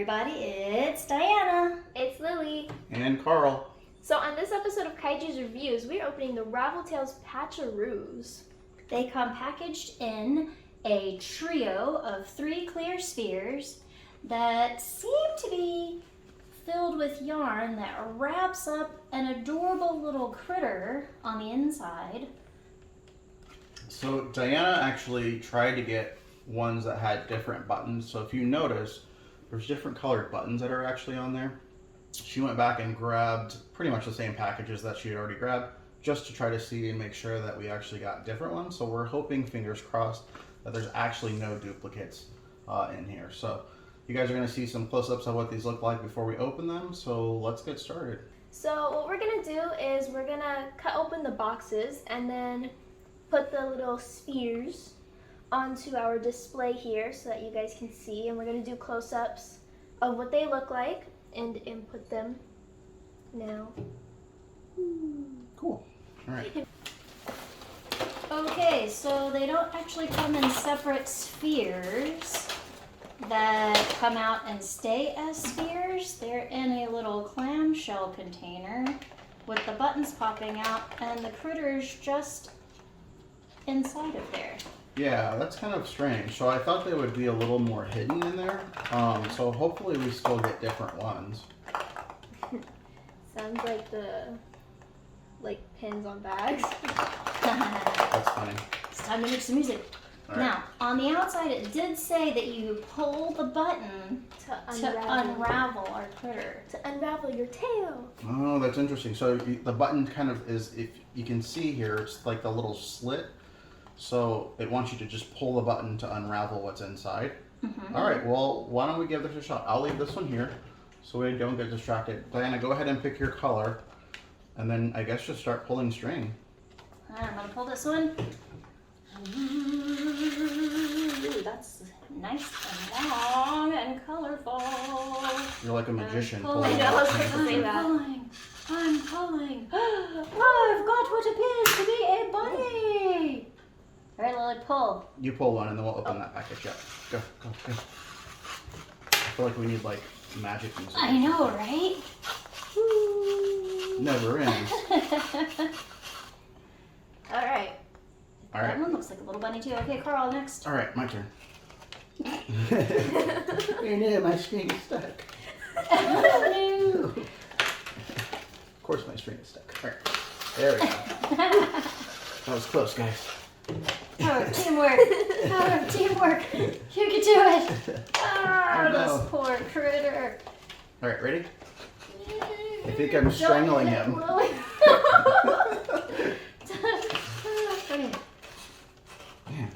everybody, it's Diana. It's Lily. And Carl. So on this episode of Kaiju's Reviews, we're opening the Ravel Tales Patch-A-Roos. They come packaged in a trio of 3 clear spheres that seem to be filled with yarn that wraps up an adorable little critter on the inside. So Diana actually tried to get ones that had different buttons. So if you notice, there's different colored buttons that are actually on there. She went back and grabbed pretty much the same packages that she had already grabbed just to try to see and make sure that we actually got different ones. So we're hoping, fingers crossed, that there's actually no duplicates in here. So you guys are going to see some close-ups of what these look like before we open them. So let's get started. So what we're going to do is we're going to cut open the boxes and then put the little spheres onto our display here so that you guys can see. And we're going to do close-ups of what they look like and input them now. Cool. All right. Okay, so they don't actually come in separate spheres that come out and stay as spheres. They're in a little clamshell container with the buttons popping out and the critters just inside of there. Yeah, that's kind of strange. So I thought they would be a little more hidden in there. So hopefully we still get different ones. Sounds like the pins on bags. That's funny. It's time to make some music. All right. Now, on the outside it did say that you pull the button to unravel our critter. To unravel your tail. Oh, that's interesting. So the button kind of is, if you can see here, it's like the little slit. So it wants you to just pull the button to unravel what's inside. Mm-hmm. All right, well, why don't we give this a shot? I'll leave this one here so we don't get distracted. Diana, go ahead and pick your color. And then I guess just start pulling string. I'm going to pull this one. Ooh, that's nice and long and colorful. You're like a magician. I'm pulling. I've got what appears to be a bunny. All right, Lily, pull. You pull one and then we'll open that package up. Go. I feel like we need like magic music. I know, right? Never ends. All right. That one looks like a little bunny too. Okay, Carl, next. All right, my turn. Oh no, my string is stuck. No. Of course my string is stuck. All right, there we go. That was close, guys. Power of teamwork. Power of teamwork. You can do it. Ah, no. This poor critter. All right, ready? I think I'm strangling him.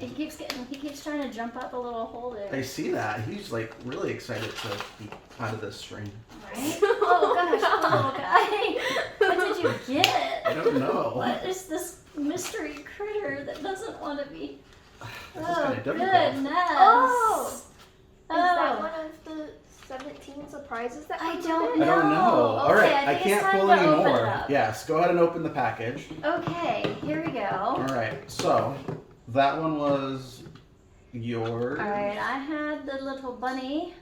He keeps trying to jump out the little hole there. I see that. He's like really excited to be out of this string. Right? Oh gosh, little guy. What did you get? I don't know. What is this mystery critter that doesn't want to be? This is kinda difficult. Goodness. Oh. Is that one of the 17 surprises that I comes don't with it? I don't know. All Okay, right, I think it's can't time pull to open it anymore. up. Yes, go ahead and open the package. Okay, here we go. All right, so that one was yours. All right, I had the little bunny.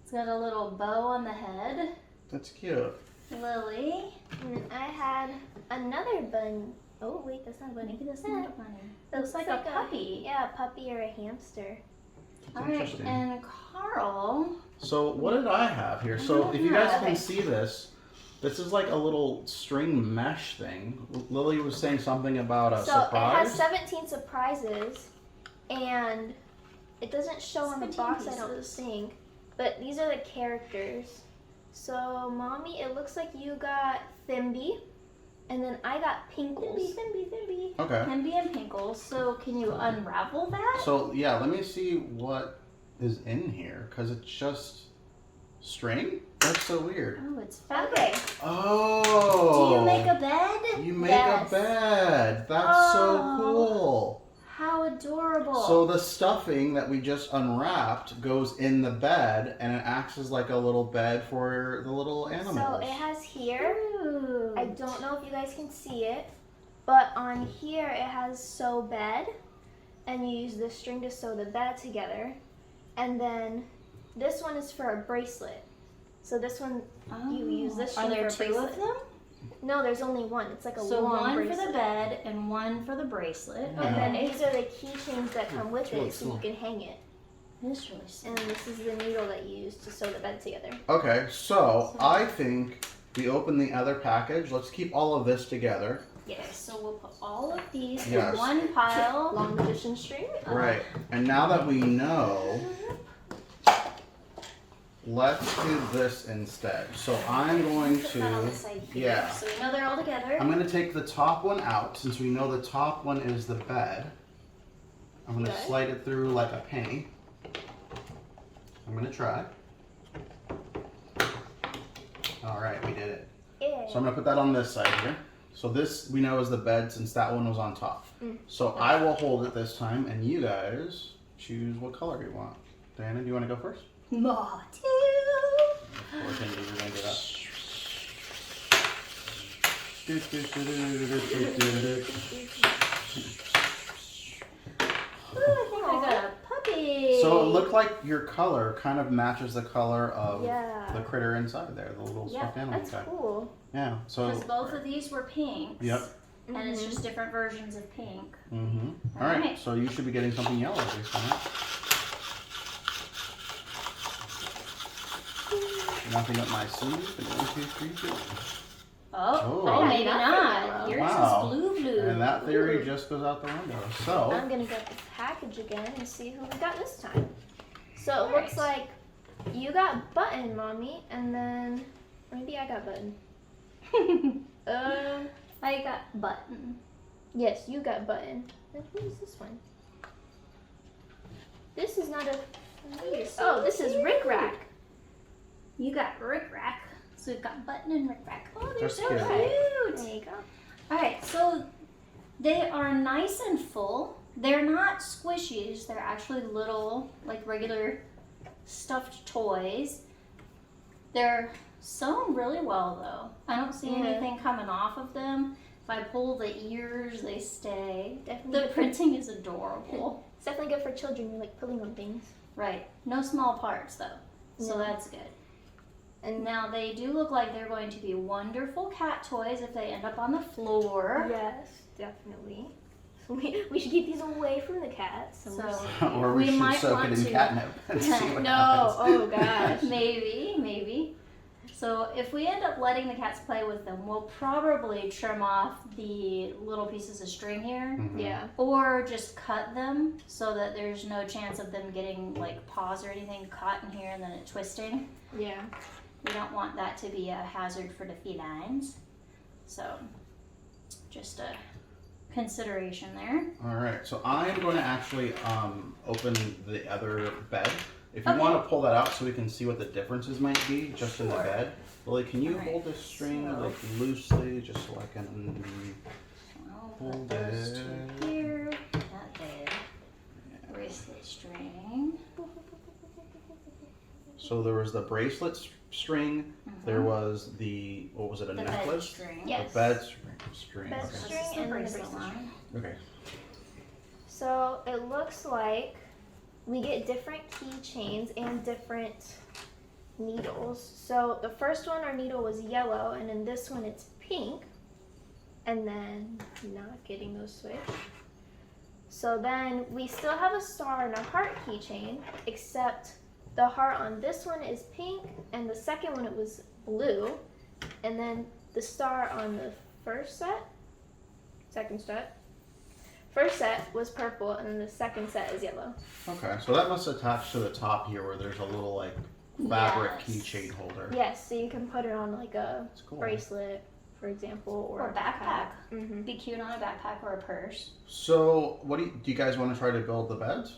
It's got a little bow on the head. That's cute. Lily. And I had another bunny. Oh wait, that's not a bunny. Maybe that's not a bunny. It It looks like a puppy. Yeah, a puppy or a hamster. All right, Interesting. and Carl. So what did I have here? So if you guys can see this, this is like a little string mesh thing. Lily was saying something about a surprise. It has 17 surprises, and it doesn't show on the 17 box, I don't pieces. think. But these are the characters. So, Mommy, it looks like you got Thimby, and then I got Pinkles. Thimby. Okay. Pimby and Pinkles. So can you unravel that? So yeah, let me see what is in here because it's just string. That's so weird. Oh, it's fabric. Oh. Do you make a bed? You make Yes. a bed. That's so Oh. cool. How adorable. So the stuffing that we just unwrapped goes in the bed and it acts as like a little bed for the little animals. So it has here, Ooh. I don't know if you guys can see it, but on here it has sew bed, and you use the string to sew the bed together. And then this one is for a bracelet. So this one, you use this Are string there for a two bracelet. of them? No, there's only one. It's like a So long one bracelet. for the bed and one for the bracelet. Yeah. And then these are the keychains that come with It's really it, so small. you can hang it. It's really small. And this is the needle that you use to sew the bed together. Okay, so I think we open the other package. Let's keep all of this together. Okay, so we'll put all of these Yes. in one pile. Long magician string. Right. And now that we know, let's do this instead. So I'm going Put that on the to, side here, yeah. so we know they're all together. I'm going to take the top one out since we know the top one is the bed. I'm going to Okay. slide it through like a penny. I'm going to try. All right, we did it. Yeah. So I'm going to put that on this side here. So this we know is the bed since that one was on top. So I will hold it this time and you guys choose what color you want. Diana, do you want to go first? Matilda. Or can you going to do that? Ooh, I think I got a puppy. So it looked like your color kind of matches the color of Yeah. the critter inside there, the little Yeah, stuffed animal That's guy. cool. Yeah. So. Because both of these were pinks. Yep. And it's just different versions of pink. Mm-hmm. All right. Alright. So you should be getting something yellow this time. Nothing up my sleeve. But 1, 2, 3, 4. Oh, Oh. maybe Nothing not. yellow. Yours Wow. is blue blue. And that theory just goes out the window. So. I'm gonna get the package again and see who we got this time. So it Nice. looks like you got Button, Mommy, and then maybe I got Button. I got button. Yes, you got Button. Then who is this one? This is not a. Oh, this is Rick Rack. You got Rick Rack. So we've got button and Rick Rack. Oh, they're That's so cute. cute. There you go. Alright, so they are nice and full. They're not squishies. They're actually little, like regular stuffed toys. They're sewn really well though. I don't see Yeah. anything coming off of them. If I pull the ears, they stay. Definitely The good printing is adorable. It's definitely good for children. You like pulling on things. Right. No small parts though. So No. that's good. And Now they do look like they're going to be wonderful cat toys if they end up on the floor. yes, definitely. We should keep these away from the cats. So Or we we should might soak want it in to- catnip and see what No, happens. oh gosh. maybe. So if we end up letting the cats play with them, we'll probably trim off the little pieces of string here. Mhm. Yeah. Or just cut them so that there's no chance of them getting like paws or anything caught in here and then it twisting. Yeah. We don't want that to be a hazard for the felines. So just a consideration there. All right, so I'm going to actually open the other bed. If you Okay. want to pull that out so we can see what the differences might be just in the Sure. bed. Lily, can you All right, hold this string so- like loosely just so I can I'll hold put those it? two here. That there. Bracelet string. So there was the bracelet string. There Mhm. was the, what was it, a The bed necklace? string. Yes. The bed string. Bed Okay. string. This is the and then the bracelet bracelet line. Okay. So it looks like we get different keychains and different needles. So the first one, our needle was yellow, and in this one it's pink. And then not getting those switched. So then we still have a star and a heart keychain, except the heart on this one is pink, and the second one it was blue, and then the star on the second set was purple, and then the second set is yellow. Okay, so that must attach to the top here where there's a little like fabric Yes. keychain holder. Yes, so you can put it on like a That's cool. bracelet, for example, or Or a backpack. Mm-hmm. Be cute on a backpack or a purse. So what do you guys want to try to build the beds?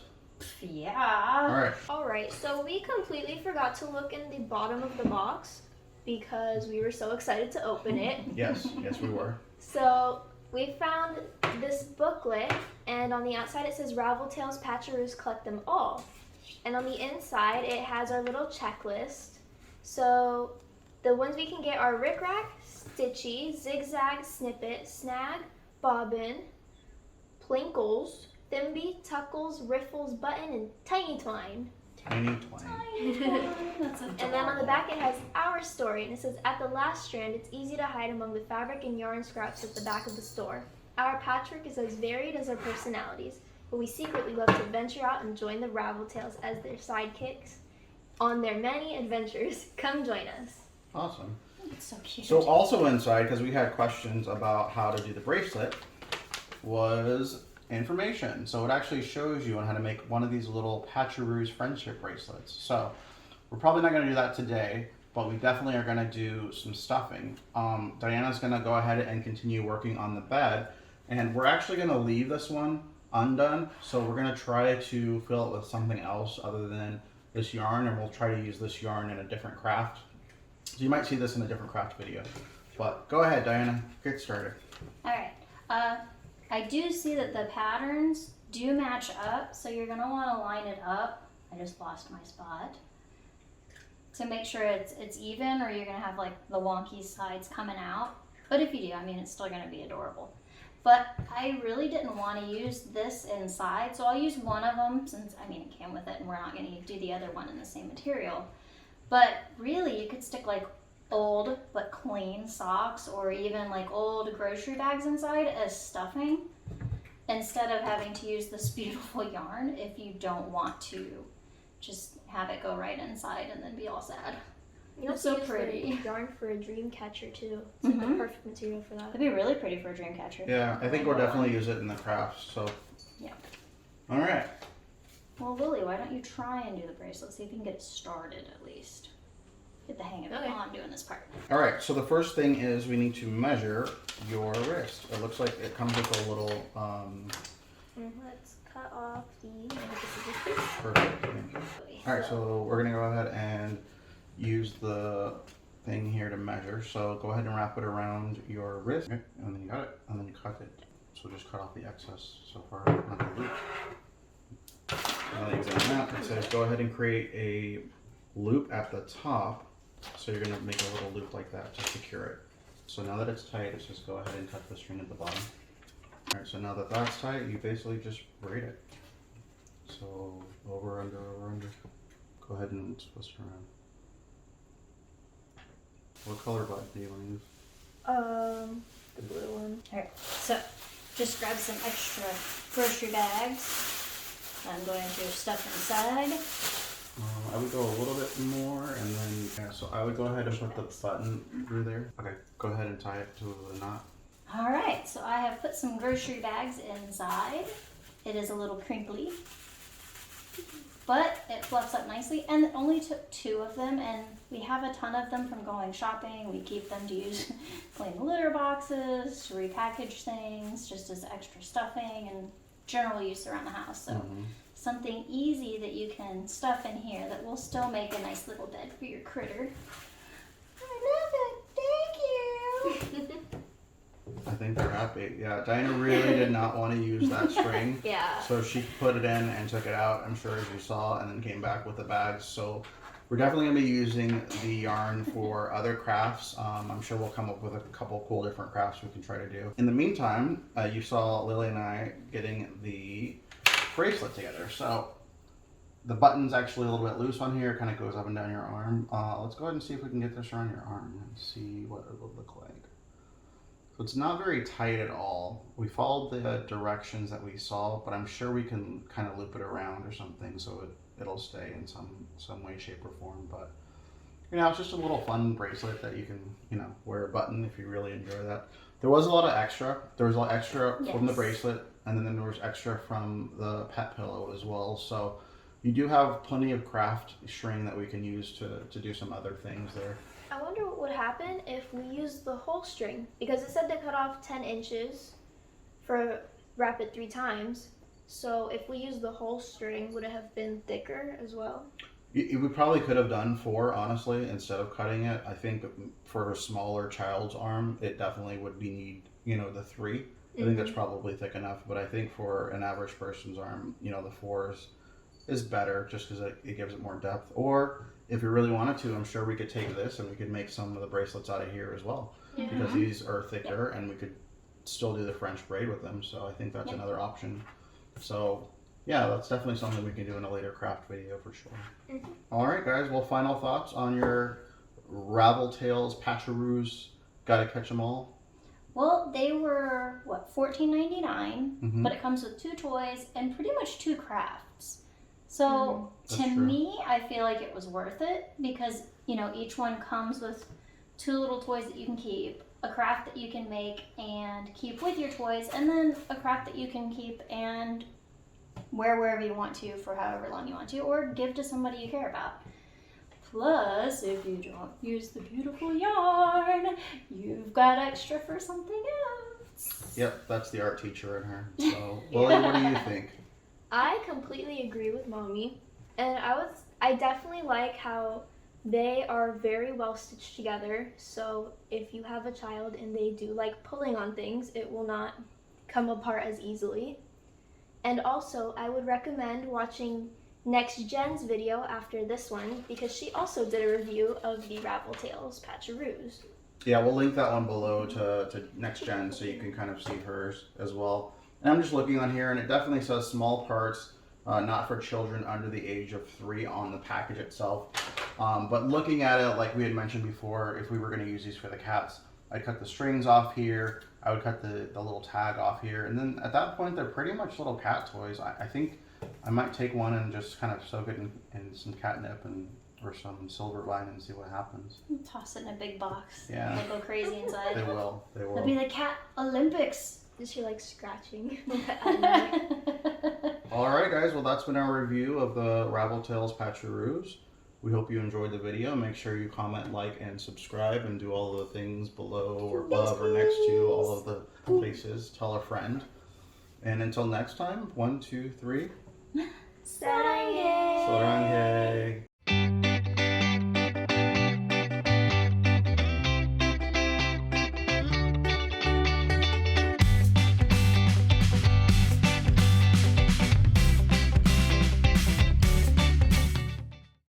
Yeah. All right. Alright, so we completely forgot to look in the bottom of the box because we were so excited to open it. Yes, yes we were. So we found this booklet, and on the outside it says Ravel Tales Patch-A-Roos, collect them all. And on the inside it has our little checklist. So the ones we can get are Rick Rack, Stitchy, Zigzag, Snippet, Snag, Bobbin, Plinkles, Thimby, Tuckles, Riffles, Button, and Tiny Twine. Tiny twang. That's adorable. And then on the back it has our story, and it says, at the last strand, it's easy to hide among the fabric and yarn scraps at the back of the store. Our patchwork is as varied as our personalities, but we secretly love to venture out and join the Ravel Tales as their sidekicks on their many adventures. Come join us. Awesome. It's so cute. So also inside, because we had questions about how to do the bracelet, was information. So it actually shows you on how to make one of these little Patch-A-Roos friendship bracelets. So we're probably not going to do that today, but we definitely are going to do some stuffing. Diana's going to go ahead and continue working on the bed, and we're actually going to leave this one undone. So we're going to try to fill it with something else other than this yarn, and we'll try to use this yarn in a different craft. So you might see this in a different craft video. But go ahead, Diana, get started. All right. I do see that the patterns do match up, so you're gonna want to line it up. I just lost my spot. To make sure it's even, or you're gonna have like the wonky sides coming out. But if you do, I mean, it's still gonna be adorable. But I really didn't want to use this inside, so I'll use one of them since, I mean, it came with it, and we're not gonna do the other one in the same material. But really, you could stick like old but clean socks or even like old grocery bags inside as stuffing instead of having to use this beautiful yarn if you don't want to just have it go right inside and then be all sad. You It's so use the pretty. yarn for a dream catcher too. It's like the perfect material for that. It'd be really pretty for a dream catcher. Yeah, I think we'll definitely use it in the crafts. So. Yeah. All right. Well, Lily, why don't you try and do the bracelet? See if you can get it started at least. Get the hang of it Okay. while I'm doing this part. All right, so the first thing is we need to measure your wrist. It looks like it comes with a little, Let's cut off the. perfect. Thank you. All right, so we're gonna go ahead and use the thing here to measure. So go ahead and wrap it around your wrist, okay, and then you got it, and then you cut it. So just cut off the excess so far, not the loop. Now that you've done that, it says go ahead and create a loop at the top. So you're gonna make a little loop like that to secure it. So now that it's tight, it says go ahead and cut the string at the bottom. All right, so now that that's tight, you basically just braid it. So over, under, over, under. Go ahead and twist it around. What color button do you want to use? The blue one. Alright, so just grab some extra grocery bags. I'm going to stuff inside. I would go a little bit more, and then, yeah, so I would go ahead and put the button through there. Okay, go ahead and tie it to the knot. Alright, so I have put some grocery bags inside. It is a little crinkly, but it fluffs up nicely, and it only took 2 of them, and we have a ton of them from going shopping. We keep them to use clean litter boxes, to repackage things, just as extra stuffing and general use around the house. So something easy that you can stuff in here that will still make a nice little bed for your critter. I love it. Thank you. I think they're happy. Yeah, Diana really did not want to use that string. Yeah. So she put it in and took it out, I'm sure, as you saw, and then came back with the bags. So we're definitely going to be using the yarn for other crafts. I'm sure we'll come up with a couple cool different crafts we can try to do. In the meantime, you saw Lily and I getting the bracelet together. So the button's actually a little bit loose on here, kind of goes up and down your arm. Let's go ahead and see if we can get this around your arm and see what it would look like. So it's not very tight at all. We followed the directions that we saw, but I'm sure we can kind of loop it around or something so it'll stay in some way, shape, or form. But you know, it's just a little fun bracelet that you can, you know, wear a button if you really enjoy that. There was a lot of extra. There was a lot extra from the bracelet, and then there was extra from the pet pillow as well. So you do have plenty of craft string that we can use to do some other things there. I wonder what would happen if we used the whole string, because it said to cut off 10 inches for wrap it 3 times. So if we use the whole string, would it have been thicker as well? We probably could have done 4, honestly, instead of cutting it. I think for a smaller child's arm, it definitely would need, you know, the 3. I think that's probably thick enough, but I think for an average person's arm, you know, the 4 is better just because it gives it more depth. Or if we really wanted to, I'm sure we could take this and we could make some of the bracelets out of here as well. Yeah. Because these are thicker and we could still do the French braid with them. So I think that's another option. So yeah, that's definitely something we can do in a later craft video for sure. Mhm. All right, guys. Well, final thoughts on your Ravel Tales Patch-A-Roos. Gotta catch 'em all. Well, they were what, $14.99, Mhm. but it comes with 2 toys and pretty much 2 crafts. So to That's true. me, I feel like it was worth it because each one comes with 2 little toys that you can keep, a craft that you can make and keep with your toys, and then a craft that you can keep and wear wherever you want to for however long you want to, or give to somebody you care about. Plus, if you don't use the beautiful yarn, you've got extra for something else. Yep, that's the art teacher in her. So, Lily, what do you think? I completely agree with Mommy, and I definitely like how they are very well stitched together. So if you have a child and they do like pulling on things, it will not come apart as easily. And also, I would recommend watching NexJen's video after this one because she also did a review of the Ravel Tales Patch-A-Roos. Yeah, we'll link that one below to NexJen so you can kind of see hers as well. And I'm just looking on here, and it definitely says small parts, not for children under the age of 3 on the package itself. But looking at it, like we had mentioned before, if we were going to use these for the cats, I'd cut the strings off here, I would cut the little tag off here, and then at that point, they're pretty much little cat toys. I think I might take one and just kind of soak it in some catnip or some silver line and see what happens. Toss it in a big box. Yeah. They'll go crazy inside. They will. They It'll will. be the Cat Olympics. Is she like scratching? All right, guys. Well, that's been our review of the Ravel Tales Patch-A-Roos. We hope you enjoyed the video. Make sure you comment, like, and subscribe, and do all the things below or above or next to all of the places. Tell a friend. And until next time, 1, 2, 3. Saranghae! Saranghae.